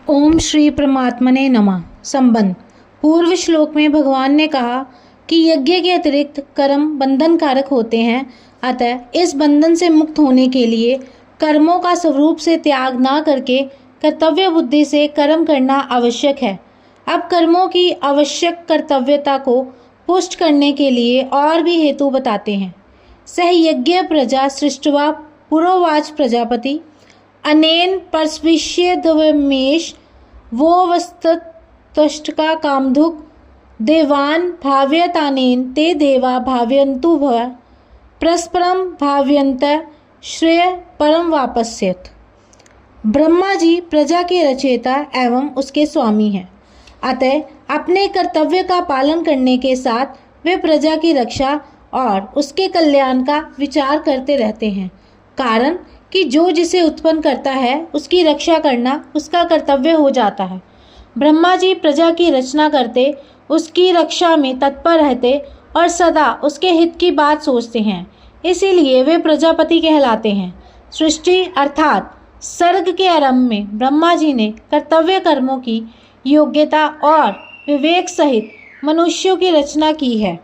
ओम श्री परमात्मने नमः। संबंध। पूर्व श्लोक में भगवान ने कहा कि यज्ञ के अतिरिक्त कर्म बंधन कारक होते हैं, अतः इस बंधन से मुक्त होने के लिए कर्मों का स्वरूप से त्याग ना करके कर्तव्य बुद्धि से कर्म करना आवश्यक है। अब कर्मों की आवश्यक कर्तव्यता को पुष्ट करने के लिए और भी हेतु बताते हैं। सह यज्ञ प्रजा सृष्टवा पुरोवाच प्रजापति अनेन परस्विष्य दवमेश वो वस्तुष्टका कामधुक देवान भाव्यतानेन ते देवा भाव्यन्तु भव परस्परम भाव्यन्त श्रेय परम वापस्यत। ब्रह्मा जी प्रजा के रचयिता एवं उसके स्वामी हैं, अतः अपने कर्तव्य का पालन करने के साथ वे प्रजा की रक्षा और उसके कल्याण का विचार करते रहते हैं। कारण कि जो जिसे उत्पन्न करता है उसकी रक्षा करना उसका कर्तव्य हो जाता है। ब्रह्मा जी प्रजा की रचना करते, उसकी रक्षा में तत्पर रहते और सदा उसके हित की बात सोचते हैं, इसीलिए वे प्रजापति कहलाते हैं। सृष्टि अर्थात सर्ग के आरंभ में ब्रह्मा जी ने कर्तव्य कर्मों की योग्यता और विवेक सहित मनुष्यों की रचना की है।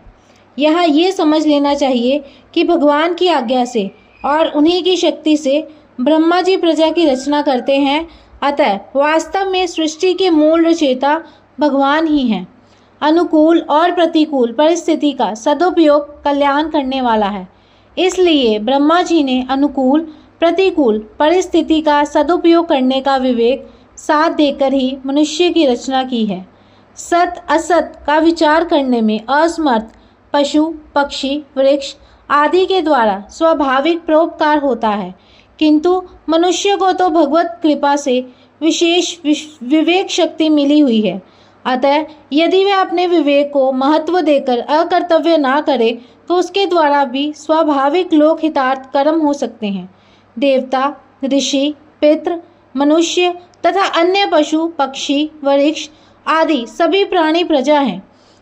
यहाँ ये समझ लेना चाहिए कि भगवान की आज्ञा से और उन्हीं की शक्ति से ब्रह्मा जी प्रजा की रचना करते हैं, अतः वास्तव में सृष्टि के मूल रचयिता भगवान ही हैं। अनुकूल और प्रतिकूल परिस्थिति का सदुपयोग कल्याण करने वाला है, इसलिए ब्रह्मा जी ने अनुकूल प्रतिकूल परिस्थिति का सदुपयोग करने का विवेक साथ देकर ही मनुष्य की रचना की है। सत असत का विचार करने में असमर्थ पशु पक्षी वृक्ष आदि के द्वारा स्वाभाविक परोपकार होता है, किंतु मनुष्य को तो भगवत कृपा से विशेष विवेक शक्ति मिली हुई है। अतः यदि वह अपने विवेक को महत्व देकर अकर्तव्य ना करे तो उसके द्वारा भी स्वाभाविक लोक हितार्थ कर्म हो सकते हैं। देवता ऋषि पितृ मनुष्य तथा अन्य पशु पक्षी वृक्ष आदि सभी प्राणी प्रजा हैं।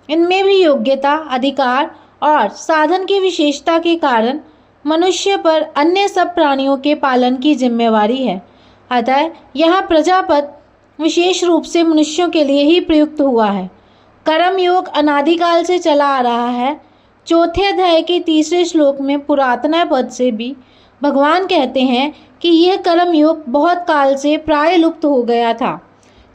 इनमें भी योग्यता अधिकार और साधन की विशेषता के कारण मनुष्य पर अन्य सब प्राणियों के पालन की जिम्मेवारी है। अतः यहाँ प्रजापद विशेष रूप से मनुष्यों के लिए ही प्रयुक्त हुआ है। कर्म योग अनादिकाल से चला आ रहा है। चौथे अध्याय के तीसरे श्लोक में पुरातन पद से भी भगवान कहते हैं कि यह कर्म योग बहुत काल से प्राय लुप्त हो गया था,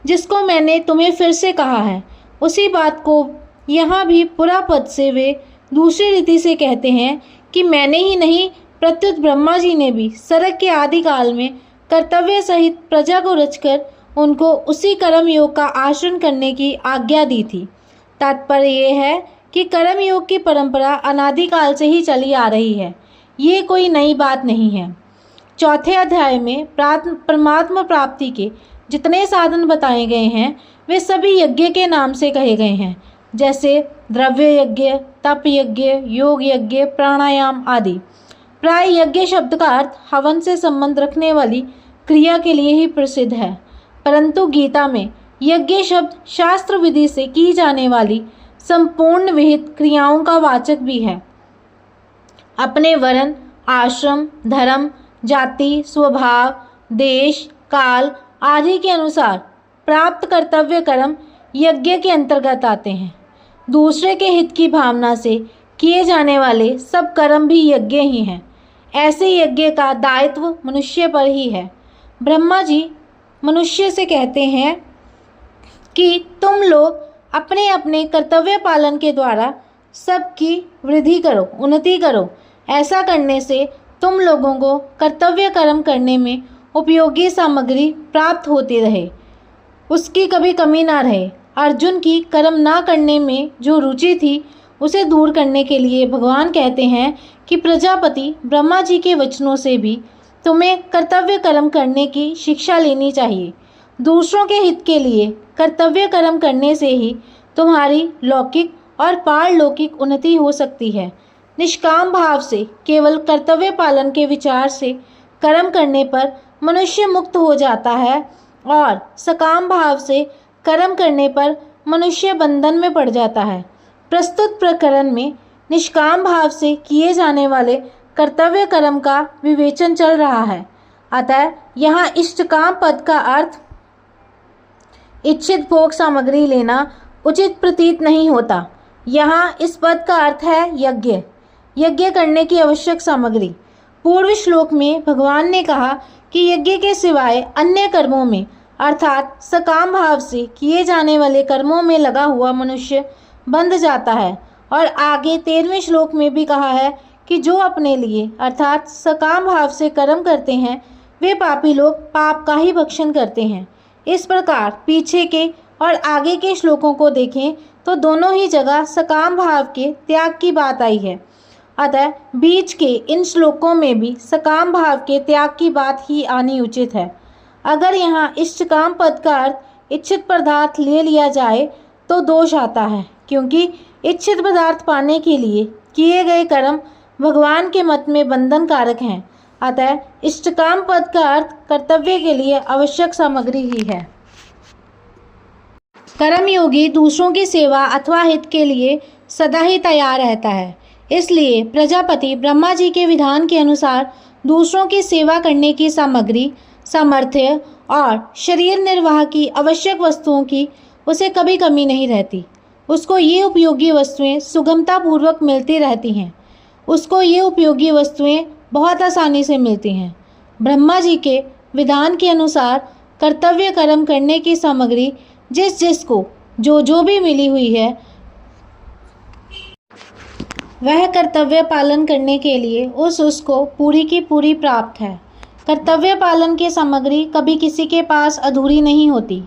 जिसको मैंने तुम्हें फिर से कहा है। उसी बात को यहाँ भी पुरा पद से वे दूसरी रीति से कहते हैं कि मैंने ही नहीं प्रत्युत ब्रह्मा जी ने भी सर्ग के आदि काल में कर्तव्य सहित प्रजा को रचकर उनको उसी कर्म योग का आचरण करने की आज्ञा दी थी। तात्पर्य यह है कि कर्म योग की परंपरा अनादिकाल से ही चली आ रही है, ये कोई नई बात नहीं है। चौथे अध्याय में परमात्मा प्राप्ति के जितने साधन बताए गए हैं वे सभी यज्ञ के नाम से कहे गए हैं, जैसे द्रव्य यज्ञ तप यज्ञ योग यज्ञ प्राणायाम आदि। प्राय यज्ञ शब्द का अर्थ हवन से संबंध रखने वाली क्रिया के लिए ही प्रसिद्ध है, परंतु गीता में यज्ञ शब्द शास्त्र विधि से की जाने वाली संपूर्ण विहित क्रियाओं का वाचक भी है। अपने वर्ण आश्रम धर्म जाति स्वभाव देश काल आदि के अनुसार प्राप्त कर्तव्य कर्म यज्ञ के अंतर्गत आते हैं। दूसरे के हित की भावना से किए जाने वाले सब कर्म भी यज्ञ ही हैं। ऐसे यज्ञ का दायित्व मनुष्य पर ही है। ब्रह्मा जी मनुष्य से कहते हैं कि तुम लोग अपने अपने कर्तव्य पालन के द्वारा सबकी वृद्धि करो उन्नति करो। ऐसा करने से तुम लोगों को कर्तव्य कर्म करने में उपयोगी सामग्री प्राप्त होती रहे, उसकी कभी कमी ना रहे। अर्जुन की कर्म ना करने में जो रुचि थी उसे दूर करने के लिए भगवान कहते हैं कि प्रजापति ब्रह्मा जी के वचनों से भी तुम्हें कर्तव्य कर्म करने की शिक्षा लेनी चाहिए। दूसरों के हित के लिए कर्तव्य कर्म करने से ही तुम्हारी लौकिक और पारलौकिक उन्नति हो सकती है। निष्काम भाव से केवल कर्तव्य पालन के विचार से कर्म करने पर मनुष्य मुक्त हो जाता है और सकाम भाव से कर्म करने पर मनुष्य बंधन में पड़ जाता है। प्रस्तुत प्रकरण में निष्काम भाव से किए जाने वाले कर्तव्य कर्म का विवेचन चल रहा है। अतः यहाँ इष्टकाम पद का अर्थ इच्छित भोग सामग्री लेना उचित प्रतीत नहीं होता। यहाँ इस पद का अर्थ है यज्ञ, यज्ञ करने की आवश्यक सामग्री। पूर्व श्लोक में भगवान ने कहा कि यज्ञ के सिवाय अन्य कर्मों में अर्थात सकाम भाव से किए जाने वाले कर्मों में लगा हुआ मनुष्य बंध जाता है। और आगे 13वें श्लोक में भी कहा है कि जो अपने लिए अर्थात सकाम भाव से कर्म करते हैं वे पापी लोग पाप का ही भक्षण करते हैं। इस प्रकार पीछे के और आगे के श्लोकों को देखें तो दोनों ही जगह सकाम भाव के त्याग की बात आई है। अतः बीच के इन श्लोकों में भी सकाम भाव के त्याग की बात ही आनी उचित है। अगर यहाँ इष्टकाम पद का अर्थ इच्छित पदार्थ ले लिया जाए तो दोष आता है, क्योंकि इच्छित पदार्थ पाने के लिए किए गए कर्म भगवान के मत में बंधन कारक हैं। अतः इष्टकाम पद का अर्थ कर्तव्य के लिए आवश्यक सामग्री ही है। कर्मयोगी दूसरों की सेवा अथवा हित के लिए सदा ही तैयार रहता है। इसलिए प्रजापति ब्रह्मा जी के विधान के अनुसार दूसरों की सेवा करने की सामग्री, सामर्थ्य और शरीर निर्वाह की आवश्यक वस्तुओं की उसे कभी कमी नहीं रहती। उसको ये उपयोगी वस्तुएं सुगमता पूर्वक मिलती रहती हैं। उसको ये उपयोगी वस्तुएं बहुत आसानी से मिलती हैं। ब्रह्मा जी के विधान के अनुसार कर्तव्य कर्म करने की सामग्री जिस जिसको जो भी मिली हुई है वह कर्तव्य पालन करने के लिए उसको पूरी की पूरी प्राप्त है। कर्तव्य पालन की सामग्री कभी किसी के पास अधूरी नहीं होती।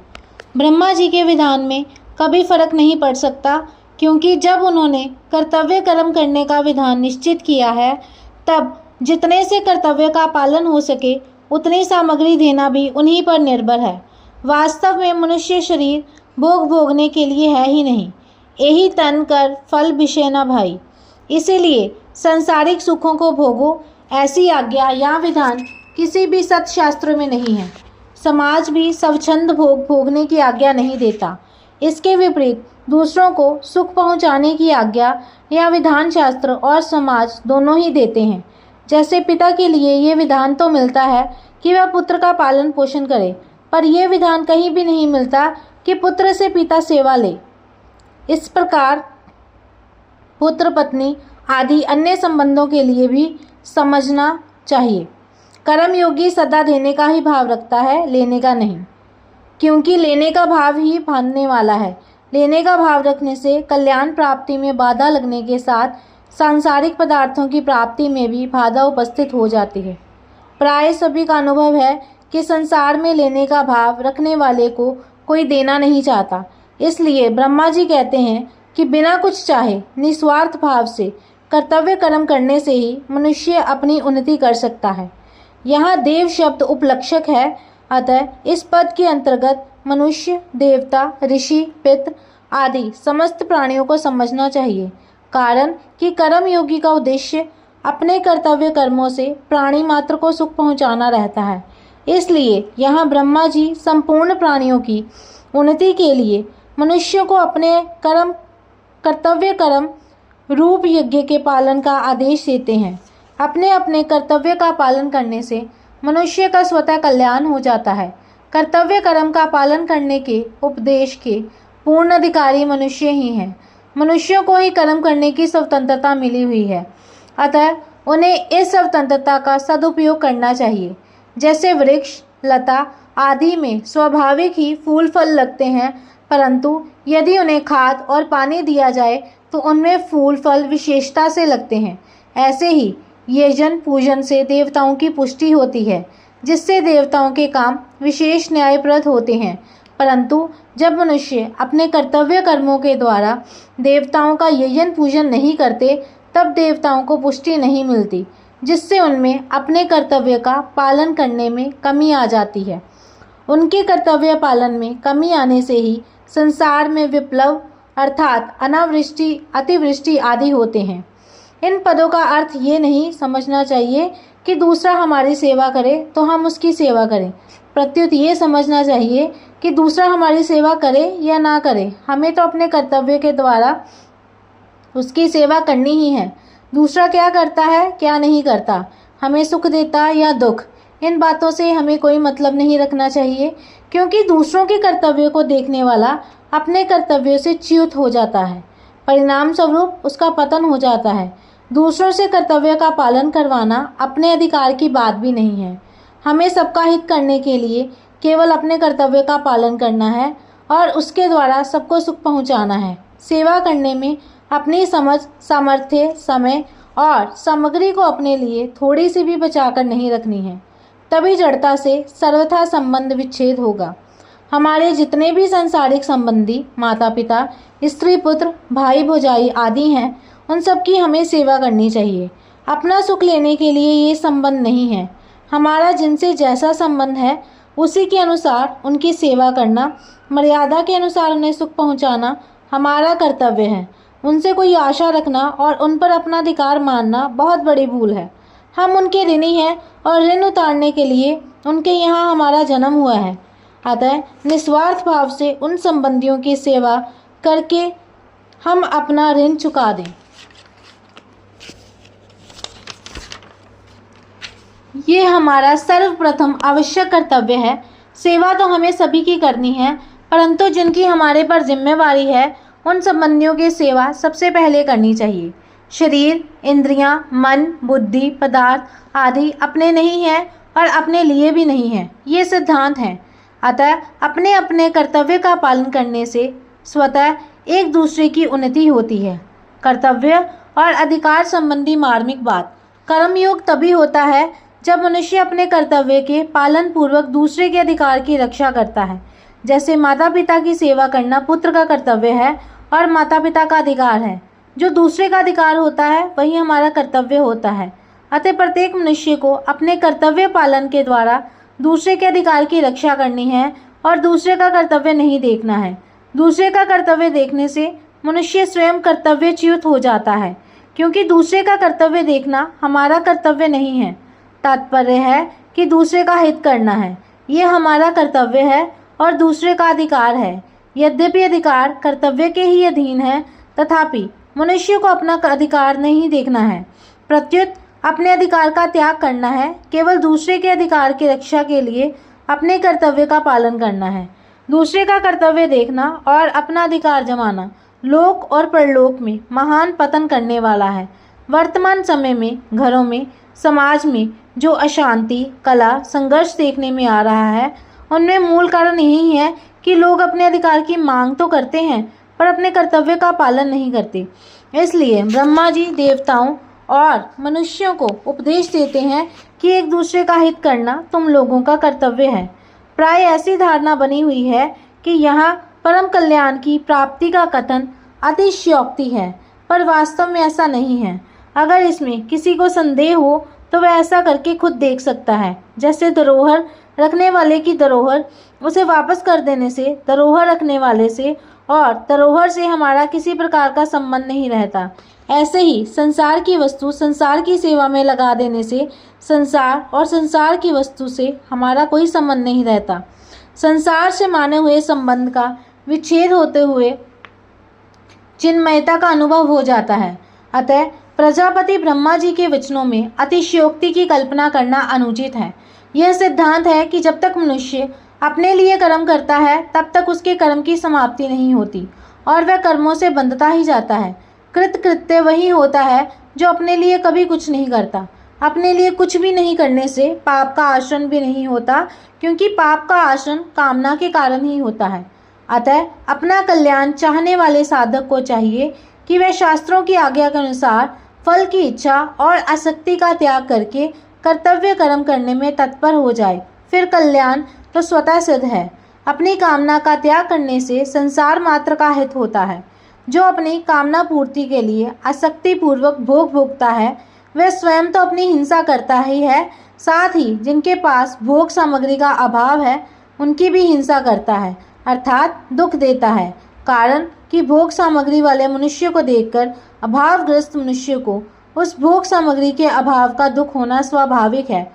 ब्रह्मा जी के विधान में कभी फर्क नहीं पड़ सकता, क्योंकि जब उन्होंने कर्तव्य कर्म करने का विधान निश्चित किया है तब जितने से कर्तव्य का पालन हो सके उतनी सामग्री देना भी उन्हीं पर निर्भर है। वास्तव में मनुष्य शरीर भोग भोगने के लिए है ही नहीं। यही तन कर फल विषय न भाई। इसीलिए सांसारिक सुखों को भोगो, ऐसी आज्ञा या विधान किसी भी सत्शास्त्र में नहीं है। समाज भी स्वच्छंद भोग भोगने की आज्ञा नहीं देता। इसके विपरीत दूसरों को सुख पहुंचाने की आज्ञा या विधान शास्त्र और समाज दोनों ही देते हैं। जैसे पिता के लिए ये विधान तो मिलता है कि वह पुत्र का पालन पोषण करे, पर यह विधान कहीं भी नहीं मिलता कि पुत्र से पिता सेवा ले। इस प्रकार पुत्र पत्नी आदि अन्य संबंधों के लिए भी समझना चाहिए। कर्मयोगी सदा देने का ही भाव रखता है, लेने का नहीं, क्योंकि लेने का भाव ही बांधने वाला है। लेने का भाव रखने से कल्याण प्राप्ति में बाधा लगने के साथ सांसारिक पदार्थों की प्राप्ति में भी बाधा उपस्थित हो जाती है। प्राय सभी का अनुभव है कि संसार में लेने का भाव रखने वाले को कोई देना नहीं चाहता। इसलिए ब्रह्मा जी कहते हैं कि बिना कुछ चाहे निस्वार्थ भाव से कर्तव्य कर्म करने से ही मनुष्य अपनी उन्नति कर सकता है। यहाँ देव शब्द उपलक्षक है। अतः इस पद के अंतर्गत मनुष्य, देवता, ऋषि, पितृ आदि समस्त प्राणियों को समझना चाहिए। कारण कि कर्मयोगी का उद्देश्य अपने कर्तव्य कर्मों से प्राणी मात्र को सुख पहुंचाना रहता है। इसलिए यहाँ ब्रह्मा जी संपूर्ण प्राणियों की उन्नति के लिए मनुष्य को अपने कर्तव्य कर्म रूप यज्ञ के पालन का आदेश देते हैं। अपने अपने कर्तव्य का पालन करने से मनुष्य का स्वतः कल्याण हो जाता है। कर्तव्य कर्म का पालन करने के उपदेश के पूर्ण अधिकारी मनुष्य ही हैं। मनुष्यों को ही कर्म करने की स्वतंत्रता मिली हुई है, अतः उन्हें इस स्वतंत्रता का सदुपयोग करना चाहिए। जैसे वृक्ष, लता आदि में स्वाभाविक ही फूल फल लगते हैं, परंतु यदि उन्हें खाद और पानी दिया जाए तो उनमें फूल फल विशेषता से लगते हैं। ऐसे ही यजन पूजन से देवताओं की पुष्टि होती है, जिससे देवताओं के काम विशेष न्यायप्रद होते हैं। परंतु जब मनुष्य अपने कर्तव्य कर्मों के द्वारा देवताओं का यजन पूजन नहीं करते तब देवताओं को पुष्टि नहीं मिलती, जिससे उनमें अपने कर्तव्य का पालन करने में कमी आ जाती है। उनके कर्तव्य पालन में कमी आने से ही संसार में विप्लव अर्थात अनावृष्टि, अतिवृष्टि आदि होते हैं। इन पदों का अर्थ ये नहीं समझना चाहिए कि दूसरा हमारी सेवा करे तो हम उसकी सेवा करें। प्रत्युत ये समझना चाहिए कि दूसरा हमारी सेवा करे या ना करे, हमें तो अपने कर्तव्य के द्वारा उसकी सेवा करनी ही है। दूसरा क्या करता है क्या नहीं करता, हमें सुख देता या दुख, इन बातों से हमें कोई मतलब नहीं रखना चाहिए, क्योंकि दूसरों के कर्तव्यों को देखने वाला अपने कर्तव्यों से च्युत हो जाता है, परिणाम स्वरूप उसका पतन हो जाता है। दूसरों से कर्तव्य का पालन करवाना अपने अधिकार की बात भी नहीं है। हमें सबका हित करने के लिए केवल अपने कर्तव्य का पालन करना है और उसके द्वारा सबको सुख पहुंचाना है। सेवा करने में अपनी समझ, सामर्थ्य, समय और सामग्री को अपने लिए थोड़ी सी भी बचाकर नहीं रखनी है। तभी जड़ता से सर्वथा संबंध विच्छेद होगा। हमारे जितने भी सांसारिक संबंधी, माता पिता, स्त्री पुत्र, भाई भौजाई आदि हैं, उन सब की हमें सेवा करनी चाहिए। अपना सुख लेने के लिए ये संबंध नहीं है। हमारा जिनसे जैसा संबंध है उसी के अनुसार उनकी सेवा करना, मर्यादा के अनुसार उन्हें सुख पहुंचाना हमारा कर्तव्य है। उनसे कोई आशा रखना और उन पर अपना अधिकार मानना बहुत बड़ी भूल है। हम उनके ऋणी हैं और ऋण उतारने के लिए उनके यहाँ हमारा जन्म हुआ है। अतः निस्वार्थ भाव से उन संबंधियों की सेवा करके हम अपना ऋण चुका दें। ये हमारा सर्वप्रथम आवश्यक कर्तव्य है। सेवा तो हमें सभी की करनी है, परंतु जिनकी हमारे पर जिम्मेवारी है उन संबंधियों की सेवा सबसे पहले करनी चाहिए। शरीर, इंद्रियां, मन, बुद्धि, पदार्थ आदि अपने नहीं हैं और अपने लिए भी नहीं हैं, ये सिद्धांत हैं। अतः अपने अपने कर्तव्य का पालन करने से स्वतः एक दूसरे की उन्नति होती है। कर्तव्य और अधिकार संबंधी मार्मिक बात। कर्मयोग तभी होता है जब मनुष्य अपने कर्तव्य के पालन पूर्वक दूसरे के अधिकार की रक्षा करता है। जैसे माता पिता की सेवा करना पुत्र का कर्तव्य है और माता पिता का अधिकार है। जो दूसरे का अधिकार होता है वही हमारा कर्तव्य होता है। अतः प्रत्येक मनुष्य को अपने कर्तव्य पालन के द्वारा दूसरे के अधिकार की रक्षा करनी है और दूसरे का कर्तव्य नहीं देखना है। दूसरे का कर्तव्य देखने से मनुष्य स्वयं कर्तव्यच्युत हो जाता है, क्योंकि दूसरे का कर्तव्य देखना हमारा कर्तव्य नहीं है। तात्पर्य है कि दूसरे का हित करना है, ये हमारा कर्तव्य है और दूसरे का अधिकार है। यद्यपि अधिकार कर्तव्य के ही अधीन है, तथापि मनुष्य को अपना अधिकार नहीं देखना है, प्रत्युत अपने अधिकार का त्याग करना है। केवल दूसरे के अधिकार की रक्षा के लिए अपने कर्तव्य का पालन करना है। दूसरे का कर्तव्य देखना और अपना अधिकार जमाना लोक और परलोक में महान पतन करने वाला है। वर्तमान समय में घरों में, समाज में जो अशांति, कलह, संघर्ष देखने में आ रहा है, उनमें मूल कारण यही है कि लोग अपने अधिकार की मांग तो करते हैं पर अपने कर्तव्य का पालन नहीं करते। इसलिए ब्रह्मा जी देवताओं और मनुष्यों को उपदेश देते हैं कि एक दूसरे का हित करना तुम लोगों का कर्तव्य है। प्राय ऐसी धारणा बनी हुई है कि यहाँ परम कल्याण की प्राप्ति का कथन अतिशयोक्ति है, पर वास्तव में ऐसा नहीं है। अगर इसमें किसी को संदेह हो तो वह ऐसा करके खुद देख सकता है। जैसे धरोहर रखने वाले की धरोहर उसे वापस कर देने से धरोहर रखने वाले से और धरोहर से हमारा किसी प्रकार का संबंध नहीं रहता, ऐसे ही संसार की वस्तु संसार की सेवा में लगा देने से संसार और संसार की वस्तु से हमारा कोई संबंध नहीं रहता। संसार से माने हुए संबंध का विच्छेद होते हुए चिन्मयता का अनुभव हो जाता है। अतः प्रजापति ब्रह्मा जी के वचनों में अतिशयोक्ति की कल्पना करना अनुचित है। यह सिद्धांत है कि जब तक मनुष्य अपने लिए कर्म करता है तब तक उसके कर्म की समाप्ति नहीं होती और वह कर्मों से बंधता ही जाता है। कृत्य वही होता है जो अपने लिए कभी कुछ नहीं करता। अपने लिए कुछ भी नहीं करने से पाप का आश्रय भी नहीं होता, क्योंकि पाप का आश्रय कामना के कारण ही होता है। अतः अपना कल्याण चाहने वाले साधक को चाहिए कि वह शास्त्रों की आज्ञा के अनुसार फल की इच्छा और आसक्ति का त्याग करके कर्तव्य कर्म करने में तत्पर हो जाए। फिर कल्याण तो स्वतः सिद्ध है। अपनी कामना का त्याग करने से संसार मात्र का हित होता है। जो अपनी कामना पूर्ति के लिए आसक्ति पूर्वक भोग भोगता है वह स्वयं तो अपनी हिंसा करता ही है, साथ ही जिनके पास भोग सामग्री का अभाव है उनकी भी हिंसा करता है, अर्थात दुख देता है। कारण कि भोग सामग्री वाले मनुष्य को देखकर अभावग्रस्त मनुष्य को उस भोग सामग्री के अभाव का दुख होना स्वाभाविक है।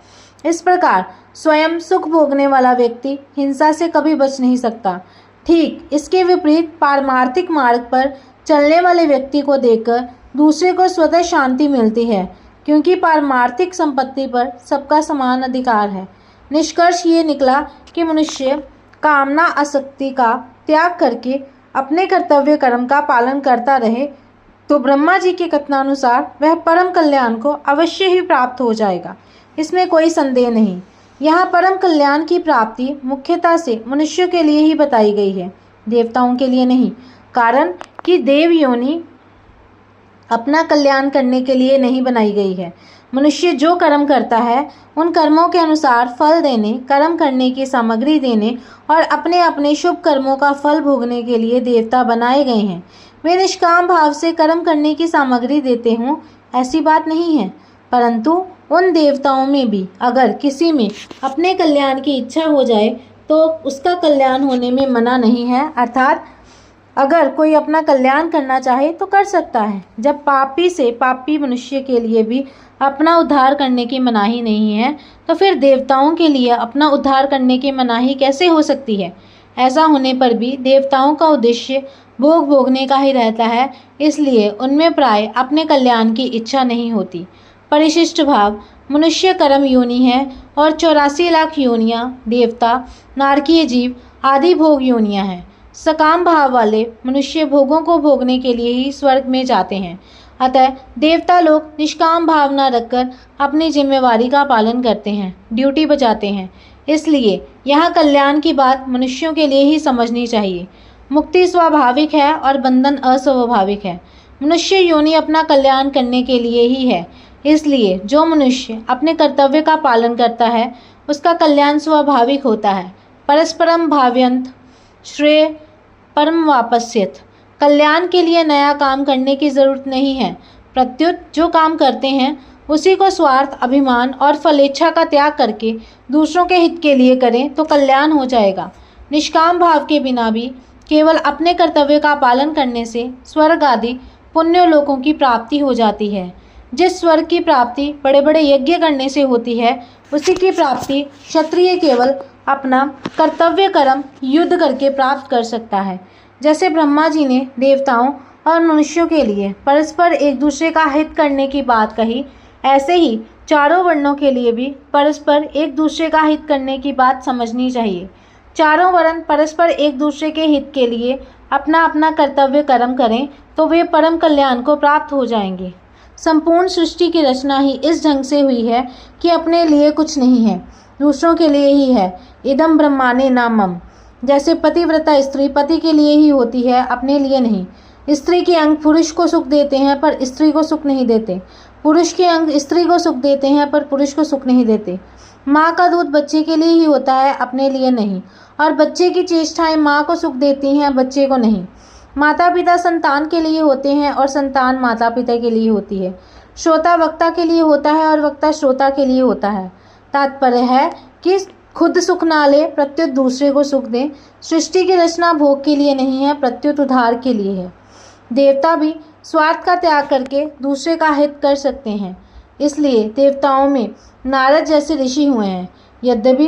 इस प्रकार स्वयं सुख भोगने वाला व्यक्ति हिंसा से कभी बच नहीं सकता। ठीक इसके विपरीत पारमार्थिक मार्ग पर चलने वाले व्यक्ति को देखकर दूसरे को स्वतः शांति मिलती है। क्योंकि पारमार्थिक संपत्ति पर सबका समान अधिकार है। निष्कर्ष ये निकला कि मनुष्य कामना आसक्ति का त्याग करके अपने कर्तव्य कर्म का पालन करता रहे तो ब्रह्मा जी के कथनानुसार वह परम कल्याण को अवश्य ही प्राप्त हो जाएगा, इसमें कोई संदेह नहीं। यहाँ परम कल्याण की प्राप्ति मुख्यतः से मनुष्यों के लिए ही बताई गई है, देवताओं के लिए नहीं। कारण कि देव योनि अपना कल्याण करने के लिए नहीं बनाई गई है। मनुष्य जो कर्म करता है उन कर्मों के अनुसार फल देने, कर्म करने की सामग्री देने और अपने अपने शुभ कर्मों का फल भोगने के लिए देवता बनाए गए हैं। वे निष्काम भाव से कर्म करने की सामग्री देते हों, ऐसी बात नहीं है, परंतु उन देवताओं में भी अगर किसी में अपने कल्याण की इच्छा हो जाए तो उसका कल्याण होने में मना नहीं है। अर्थात अगर कोई अपना कल्याण करना चाहे तो कर सकता है। जब पापी से पापी मनुष्य के लिए भी अपना उद्धार करने की मनाही नहीं है तो फिर देवताओं के लिए अपना उद्धार करने की मनाही कैसे हो सकती है। ऐसा होने पर भी देवताओं का उद्देश्य भोग भोगने का ही रहता है, इसलिए उनमें प्राय अपने कल्याण की इच्छा नहीं होती। परिशिष्ट भाग मनुष्य कर्म योनि है और 84 लाख योनियाँ देवता, नारकीय जीव आदि भोग योनियाँ हैं। सकाम भाव वाले मनुष्य भोगों को भोगने के लिए ही स्वर्ग में जाते हैं। अतः देवता लोग निष्काम भावना रखकर अपनी जिम्मेवारी का पालन करते हैं, ड्यूटी बजाते हैं। इसलिए यहाँ कल्याण की बात मनुष्यों के लिए ही समझनी चाहिए। मुक्ति स्वाभाविक है और बंधन अस्वाभाविक है। मनुष्य योनि अपना कल्याण करने के लिए ही है, इसलिए जो मनुष्य अपने कर्तव्य का पालन करता है उसका कल्याण स्वाभाविक होता है। परस्परम भाव्यंत श्रेय परम वापस्यत। कल्याण के लिए नया काम करने की जरूरत नहीं है, प्रत्युत जो काम करते हैं उसी को स्वार्थ, अभिमान और फलेच्छा का त्याग करके दूसरों के हित के लिए करें तो कल्याण हो जाएगा। निष्काम भाव के बिना भी केवल अपने कर्तव्य का पालन करने से स्वर्ग आदि पुण्य लोकों की प्राप्ति हो जाती है। जिस स्वर्ग की प्राप्ति बड़े बड़े यज्ञ करने से होती है, उसी की प्राप्ति क्षत्रिय केवल अपना कर्तव्य कर्म युद्ध करके प्राप्त कर सकता है। जैसे ब्रह्मा जी ने देवताओं और मनुष्यों के लिए परस्पर एक दूसरे का हित करने की बात कही, ऐसे ही चारों वर्णों के लिए भी परस्पर एक दूसरे का हित करने की बात समझनी चाहिए। चारों वर्ण परस्पर एक दूसरे के हित के लिए अपना अपना कर्तव्य कर्म करें तो वे परम कल्याण को प्राप्त हो जाएंगे। संपूर्ण सृष्टि की रचना ही इस ढंग से हुई है कि अपने लिए कुछ नहीं है, दूसरों के लिए ही है। इदम ब्रह्माणे न मम। जैसे पतिव्रता स्त्री पति के लिए ही होती है, अपने लिए नहीं। स्त्री के अंग पुरुष को सुख देते हैं पर स्त्री को सुख नहीं देते। पुरुष के अंग स्त्री को सुख देते हैं पर पुरुष को सुख नहीं देते। माँ का दूध बच्चे के लिए ही होता है, अपने लिए नहीं। और बच्चे की चेष्टाएं माँ को सुख देती हैं, बच्चे को नहीं। माता पिता संतान के लिए होते हैं और संतान माता पिता के लिए होती है। श्रोता वक्ता के लिए होता है और वक्ता श्रोता के लिए होता है। तात्पर्य है कि खुद सुख ना ले, प्रत्युत दूसरे को सुख दे। सृष्टि की रचना भोग के लिए नहीं है, प्रत्युत उद्धार के लिए है। देवता भी स्वार्थ का त्याग करके दूसरे का हित कर सकते हैं, इसलिए देवताओं में नारद जैसे ऋषि हुए हैं। यद्यपि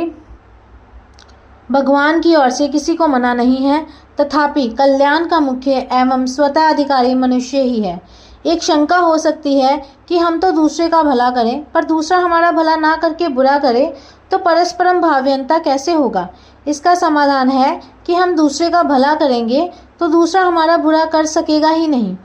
भगवान की ओर से किसी को मना नहीं है, तथापि कल्याण का मुख्य एवं स्वतः अधिकारी मनुष्य ही है। एक शंका हो सकती है कि हम तो दूसरे का भला करें पर दूसरा हमारा भला ना करके बुरा करे तो परस्परम भाव्यंता कैसे होगा। इसका समाधान है कि हम दूसरे का भला करेंगे तो दूसरा हमारा बुरा कर सकेगा ही नहीं,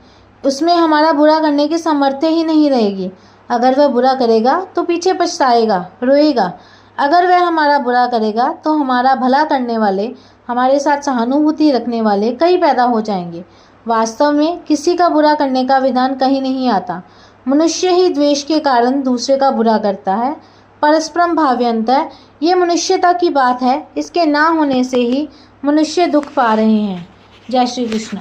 उसमें हमारा बुरा करने की सामर्थ्य ही नहीं रहेगी। अगर वह बुरा करेगा तो पीछे पछताएगा, रोएगा। अगर वह हमारा बुरा करेगा तो हमारा भला करने वाले, हमारे साथ सहानुभूति रखने वाले कई पैदा हो जाएंगे। वास्तव में किसी का बुरा करने का विधान कहीं नहीं आता। मनुष्य ही द्वेष के कारण दूसरे का बुरा करता है। परस्परम भाव्यंतर ये मनुष्यता की बात है, इसके ना होने से ही मनुष्य दुख पा रहे हैं। जय श्री कृष्ण।